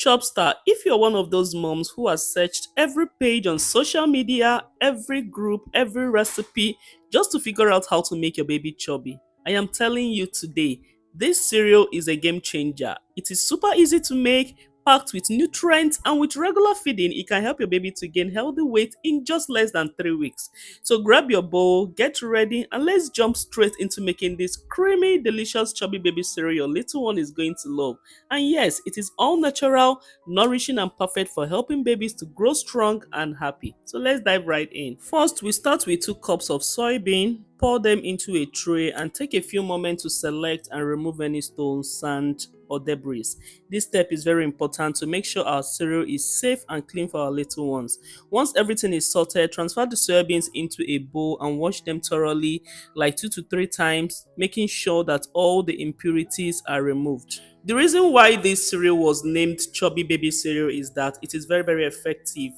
Chopstar, if you're one of those moms who has searched every page on social media, every group, every recipe, just to figure out how to make your baby chubby, I am telling you today, this cereal is a game changer. It is super easy to make, packed with nutrients, and with regular feeding, it can help your baby to gain healthy weight in just less than 3 weeks. So grab your bowl, get ready, and let's jump straight into making this creamy, delicious chubby baby cereal your little one is going to love. And yes, it is all natural, nourishing, and perfect for helping babies to grow strong and happy. So let's dive right in. First, we start with 2 cups of soybean. Pour them into a tray and take a few moments to select and remove any stones, sand, or debris. This step is very important to make sure our cereal is safe and clean for our little ones. Once everything is sorted, transfer the soybeans into a bowl and wash them thoroughly, like 2 to 3 times, making sure that all the impurities are removed. The reason why this cereal was named Chubby Baby Cereal is that it is very, very effective.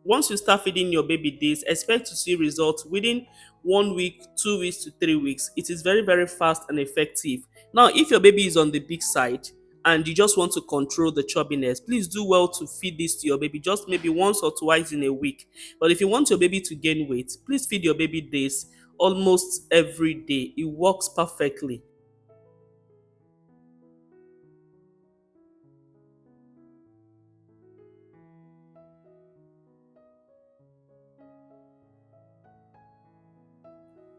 Once you start feeding your baby this, expect to see results within 1 week, 2 weeks to 3 weeks. It is very, very fast and effective. Now, if your baby is on the big side and you just want to control the chubbiness, please do well to feed this to your baby just maybe once or twice in a week. But if you want your baby to gain weight, please feed your baby this almost every day. It works perfectly.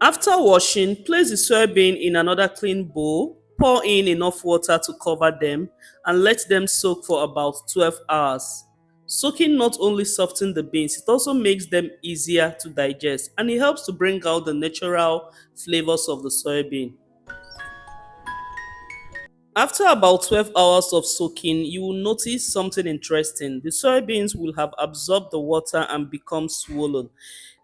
After washing, place the soybean in another clean bowl, pour in enough water to cover them, and let them soak for about 12 hours. Soaking not only softens the beans, it also makes them easier to digest, and it helps to bring out the natural flavors of the soybean. After about 12 hours of soaking, you will notice something interesting. The soybeans will have absorbed the water and become swollen.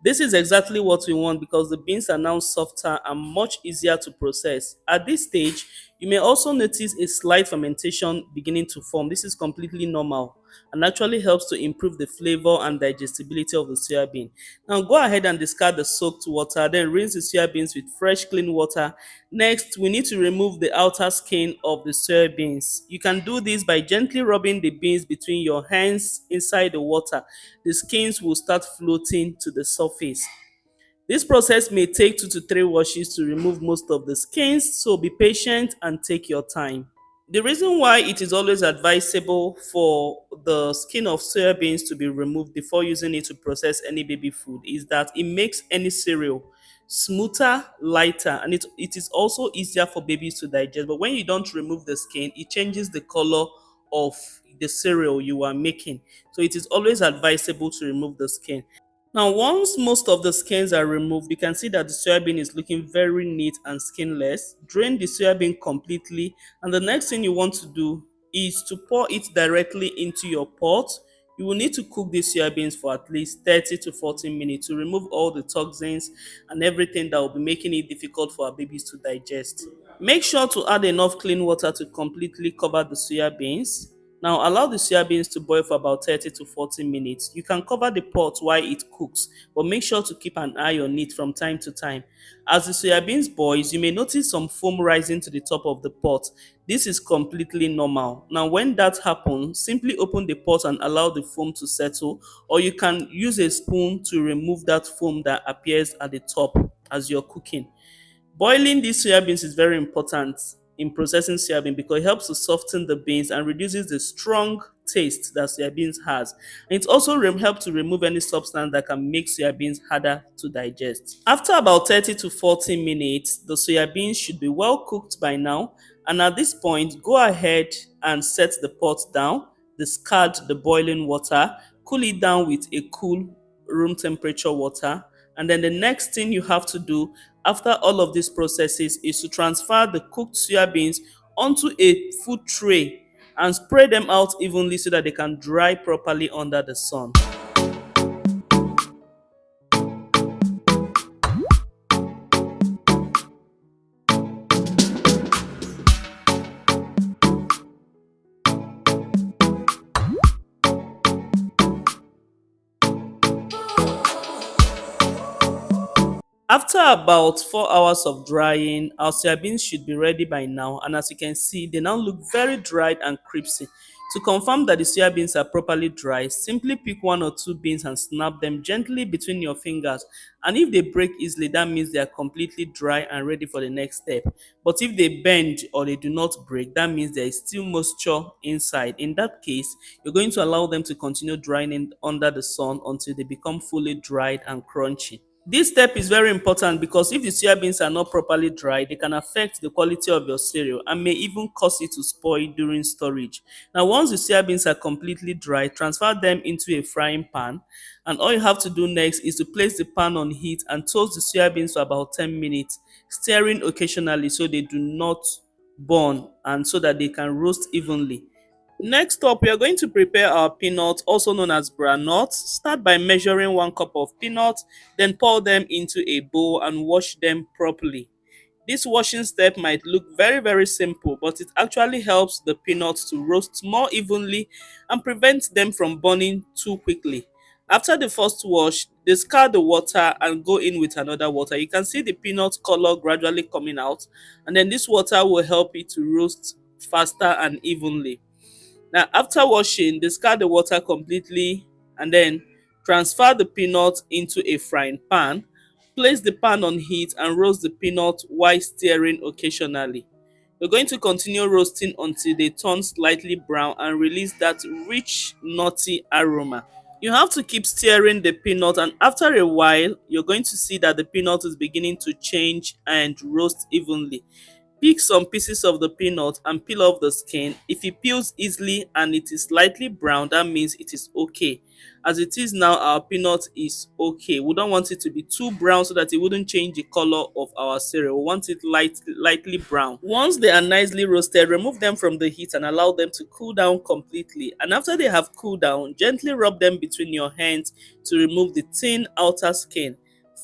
This is exactly what we want because the beans are now softer and much easier to process. At this stage, you may also notice a slight fermentation beginning to form. This is completely normal and actually helps to improve the flavor and digestibility of the soya bean. Now go ahead and discard the soaked water, then rinse the soya beans with fresh clean water. Next, we need to remove the outer skin of the soya beans. You can do this by gently rubbing the beans between your hands inside the water. The skins will start floating to the surface. This process may take 2 to 3 washes to remove most of the skins, so be patient and take your time. The reason why it is always advisable for the skin of soybeans to be removed before using it to process any baby food is that it makes any cereal smoother, lighter, and it is also easier for babies to digest. But when you don't remove the skin, it changes the color of the cereal you are making. So it is always advisable to remove the skin. Now, once most of the skins are removed, you can see that the soybean is looking very neat and skinless. Drain the soybean completely, and the next thing you want to do is to pour it directly into your pot. You will need to cook these soybeans for at least 30 to 40 minutes to remove all the toxins and everything that will be making it difficult for our babies to digest. Make sure to add enough clean water to completely cover the soya beans. Now allow the soya beans to boil for about 30 to 40 minutes. You can cover the pot while it cooks, but make sure to keep an eye on it from time to time. As the soya beans boils, you may notice some foam rising to the top of the pot. This is completely normal. Now when that happens, simply open the pot and allow the foam to settle, or you can use a spoon to remove that foam that appears at the top as you're cooking. Boiling these soya beans is very important in processing soya bean because it helps to soften the beans and reduces the strong taste that soya beans has. And it also helps to remove any substance that can make soya beans harder to digest. After about 30 to 40 minutes, the soya beans should be well cooked by now. And at this point, go ahead and set the pot down, discard the boiling water, cool it down with a cool room temperature water. And then the next thing you have to do after all of these processes is to transfer the cooked soya beans onto a food tray and spread them out evenly so that they can dry properly under the sun. After about 4 hours of drying, our soya beans should be ready by now. And as you can see, they now look very dried and crispy. To confirm that the soya beans are properly dry, simply pick one or two beans and snap them gently between your fingers. And if they break easily, that means they are completely dry and ready for the next step. But if they bend or they do not break, that means there is still moisture inside. In that case, you're going to allow them to continue drying under the sun until they become fully dried and crunchy. This step is very important because if the soya beans are not properly dried, they can affect the quality of your cereal and may even cause it to spoil during storage. Now, once the soya beans are completely dry, transfer them into a frying pan, and all you have to do next is to place the pan on heat and toast the soya beans for about 10 minutes, stirring occasionally so they do not burn and so that they can roast evenly. Next up, we are going to prepare our peanuts, also known as granules. Start by measuring 1 cup of peanuts, then pour them into a bowl and wash them properly. This washing step might look very simple, but it actually helps the peanuts to roast more evenly and prevents them from burning too quickly. After the first wash, discard the water and go in with another water. You can see the peanut color gradually coming out, and then this water will help it to roast faster and evenly. Now, after washing, discard the water completely and then transfer the peanut into a frying pan. Place the pan on heat and roast the peanut while stirring occasionally. You're going to continue roasting until they turn slightly brown and release that rich, nutty aroma. You have to keep stirring the peanut, and after a while, you're going to see that the peanut is beginning to change and roast evenly. Pick some pieces of the peanut and peel off the skin. If it peels easily and it is slightly brown, that means it is okay. As it is now, our peanut is okay. We don't want it to be too brown so that it wouldn't change the color of our cereal. We want it lightly brown. Once they are nicely roasted, remove them from the heat and allow them to cool down completely. And after they have cooled down, gently rub them between your hands to remove the thin outer skin.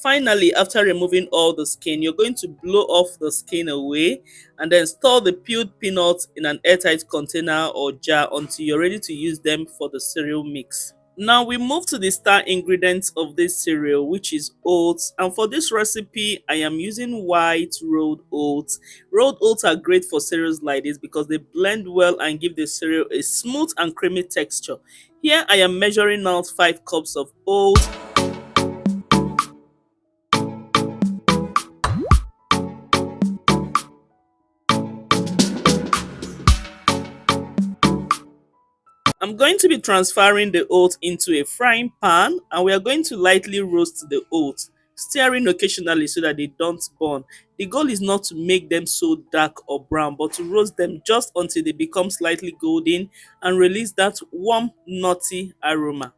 Finally, after removing all the skin, you're going to blow off the skin away and then store the peeled peanuts in an airtight container or jar until you're ready to use them for the cereal mix. Now we move to the star ingredients of this cereal, which is oats. And for this recipe, I am using white rolled oats. Rolled oats are great for cereals like this because they blend well and give the cereal a smooth and creamy texture. Here I am measuring out 5 cups of oats. I'm going to be transferring the oats into a frying pan, and we are going to lightly roast the oats, stirring occasionally so that they don't burn. The goal is not to make them so dark or brown, but to roast them just until they become slightly golden and release that warm, nutty aroma.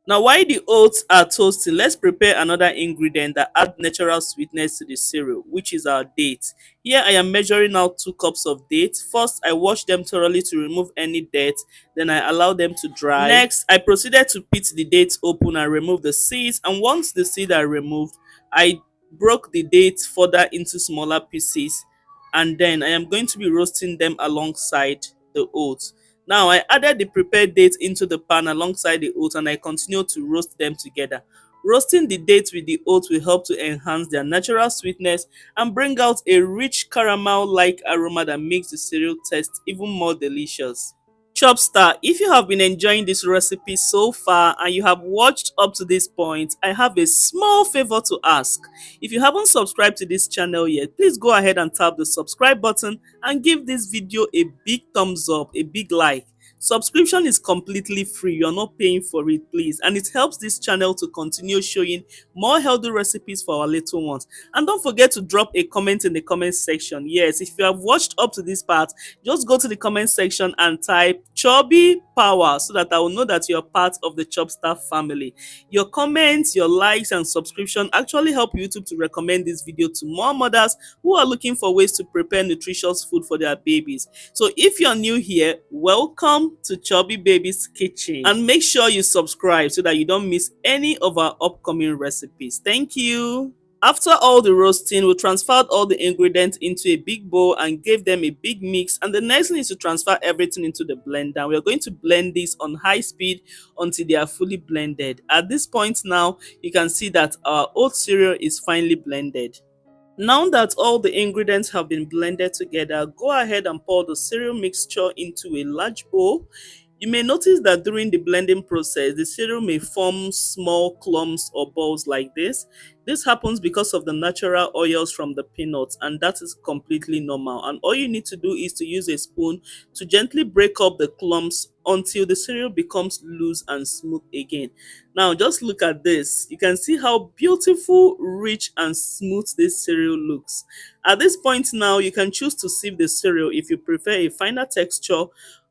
Now, while the oats are toasting, let's prepare another ingredient that adds natural sweetness to the cereal, which is our dates. Here I am measuring out 2 cups of dates. First, I wash them thoroughly to remove any dirt. Then I allow them to dry. Next, I proceeded to pit the dates open and remove the seeds. And once the seeds are removed, I broke the dates further into smaller pieces. And then I am going to be roasting them alongside the oats. Now I added the prepared dates into the pan alongside the oats and I continue to roast them together. Roasting the dates with the oats will help to enhance their natural sweetness and bring out a rich caramel-like aroma that makes the cereal taste even more delicious. Chopstar, if you have been enjoying this recipe so far and you have watched up to this point, I have a small favor to ask. If you haven't subscribed to this channel yet, please go ahead and tap the subscribe button and give this video a big thumbs up, a big like. Subscription is completely free. You're not paying for it, please, and it helps this channel to continue showing more healthy recipes for our little ones. And don't forget to drop a comment in the comment section. Yes, if you have watched up to this part, just go to the comment section and type Chubby Power so that I will know that you're part of the Chopstar family. Your comments, your likes and subscription actually help YouTube to recommend this video to more mothers who are looking for ways to prepare nutritious food for their babies. So if you're new here, welcome to Chubby Babies Kitchen, and make sure you subscribe so that you don't miss any of our upcoming recipes. Thank you. After all the roasting, we transferred all the ingredients into a big bowl and gave them a big mix, and the next thing is to transfer everything into the blender. We are going to blend this on high speed until they are fully blended. At this point now, you can see that our oat cereal is finely blended. Now that all the ingredients have been blended together, go ahead and pour the cereal mixture into a large bowl. You may notice that during the blending process, the cereal may form small clumps or balls like this. This happens because of the natural oils from the peanuts, and that is completely normal. And all you need to do is to use a spoon to gently break up the clumps until the cereal becomes loose and smooth again. Now, just look at this. You can see how beautiful, rich, and smooth this cereal looks. At this point now, you can choose to sieve the cereal if you prefer a finer texture.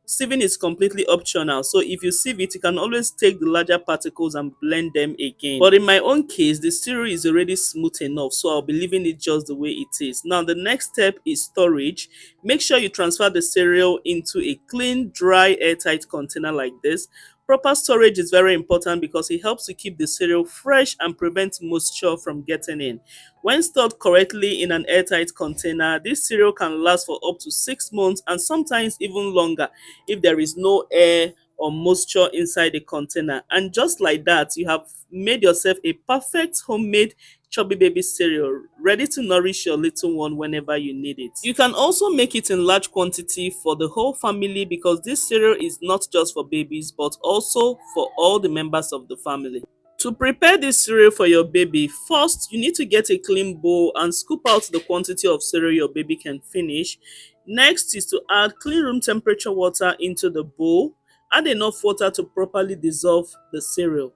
Sieving is completely optional, so if you sieve it, you can always take the larger particles and blend them again. But in my own case, the cereal is already smooth enough, so I'll be leaving it just the way it is. Now, the next step is storage. Make sure you transfer the cereal into a clean, dry, airtight container like this. Proper storage is very important because it helps to keep the cereal fresh and prevent moisture from getting in. When stored correctly in an airtight container, this cereal can last for up to 6 months and sometimes even longer if there is no air or moisture inside the container. And just like that, you have made yourself a perfect homemade Chubby Baby cereal, ready to nourish your little one whenever you need it. You can also make it in large quantity for the whole family because this cereal is not just for babies but also for all the members of the family. To prepare this cereal for your baby, first you need to get a clean bowl and scoop out the quantity of cereal your baby can finish. Next is to add clean room temperature water into the bowl. Add enough water to properly dissolve the cereal.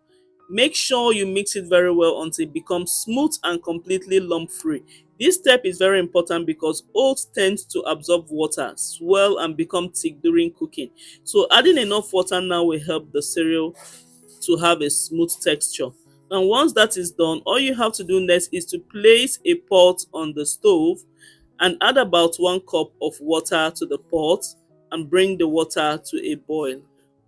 Make sure you mix it very well until it becomes smooth and completely lump free. This step is very important because oats tend to absorb water, swell, and become thick during cooking. So adding enough water now will help the cereal to have a smooth texture. And once that is done, all you have to do next is to place a pot on the stove and add about 1 cup of water to the pot and bring the water to a boil.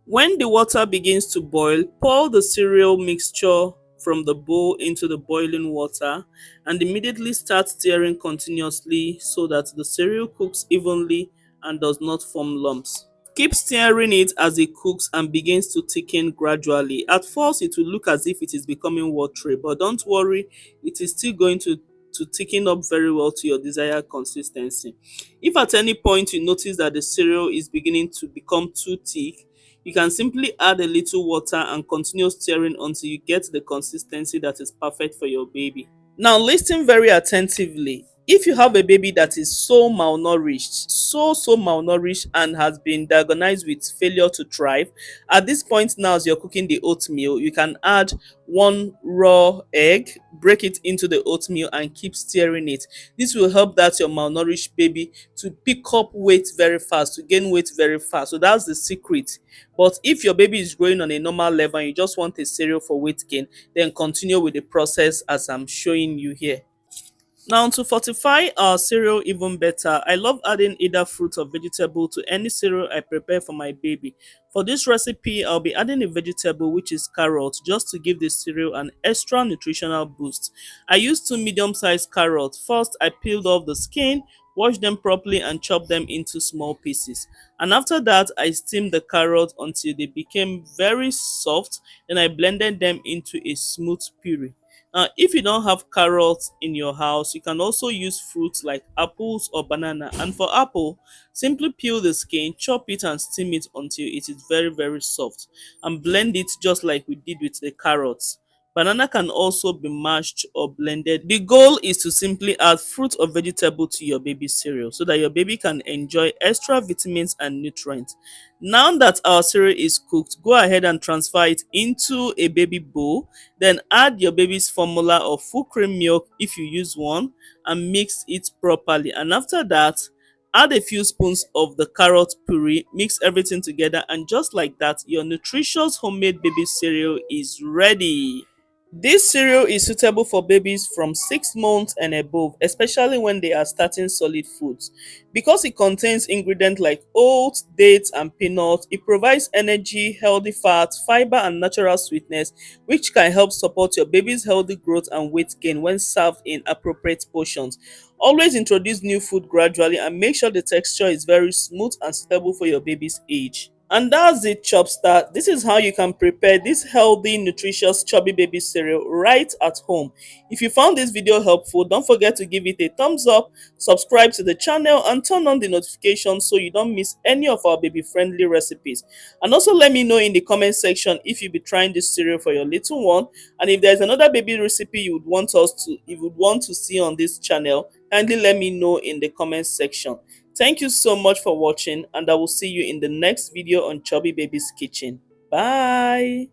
When the water begins to boil, pour the cereal mixture from the bowl into the boiling water and immediately start stirring continuously so that the cereal cooks evenly and does not form lumps. Keep stirring it as it cooks and begins to thicken gradually. At first, it will look as if it is becoming watery, but don't worry, it is still going to thicken up very well to your desired consistency. If at any point you notice that the cereal is beginning to become too thick, you can simply add a little water and continue stirring until you get the consistency that is perfect for your baby. Now listen very attentively. If you have a baby that is so malnourished, so malnourished and has been diagnosed with failure to thrive, at this point now as you're cooking the oatmeal, you can add 1 raw egg, break it into the oatmeal and keep stirring it. This will help that your malnourished baby to pick up weight very fast, to gain weight very fast. So that's the secret. But if your baby is growing on a normal level and you just want a cereal for weight gain, then continue with the process as I'm showing you here. Now, to fortify our cereal even better, I love adding either fruit or vegetable to any cereal I prepare for my baby. For this recipe, I'll be adding a vegetable which is carrot just to give the cereal an extra nutritional boost. I used 2 medium-sized carrots. First, I peeled off the skin, washed them properly and chopped them into small pieces. And after that, I steamed the carrot until they became very soft. Then I blended them into a smooth puree. If you don't have carrots in your house, you can also use fruits like apples or banana. And for apple, simply peel the skin, chop it and steam it until it is very soft and blend it just like we did with the carrots. Banana can also be mashed or blended. The goal is to simply add fruit or vegetable to your baby cereal so that your baby can enjoy extra vitamins and nutrients. Now that our cereal is cooked, go ahead and transfer it into a baby bowl. Then add your baby's formula or full cream milk if you use one and mix it properly. And after that, add a few spoons of the carrot puree, mix everything together, and just like that, your nutritious homemade baby cereal is ready. This cereal is suitable for babies from 6 months and above, especially when they are starting solid foods. Because it contains ingredients like oats, dates, and peanuts, it provides energy, healthy fat, fiber, and natural sweetness, which can help support your baby's healthy growth and weight gain when served in appropriate portions. Always introduce new food gradually and make sure the texture is very smooth and suitable for your baby's age. And that's it, Chopstar. This is how you can prepare this healthy, nutritious Chubby Baby cereal right at home. If you found this video helpful, don't forget to give it a thumbs up, subscribe to the channel, and turn on the notifications so you don't miss any of our baby-friendly recipes. And also let me know in the comment section if you'll be trying this cereal for your little one, and if there's another baby recipe you would want to see on this channel, kindly let me know in the comment section. Thank you so much for watching, and I will see you in the next video on Chubby Babies Kitchen. Bye!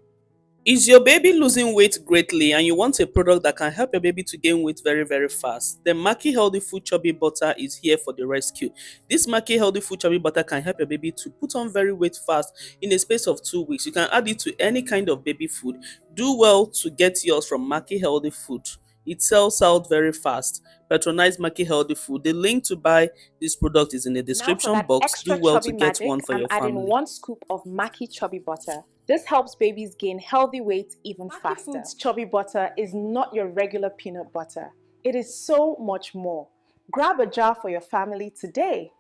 Is your baby losing weight greatly and you want a product that can help your baby to gain weight very, very fast? Then Maki Healthy Food Chubby Butter is here for the rescue. This Maki Healthy Food Chubby Butter can help your baby to put on very weight fast in a space of 2 weeks. You can add it to any kind of baby food. Do well to get yours from Maki Healthy Food. It sells out very fast. Patronize Maki Healthy Food. The link to buy this product is in the Now for description that box. Do extra well to chubby get one magic, for I'm your adding family. 1 scoop of Maki chubby butter. This helps babies gain healthy weight even faster. Maki Foods chubby butter is not your regular peanut butter. It is so much more. Grab a jar for your family today.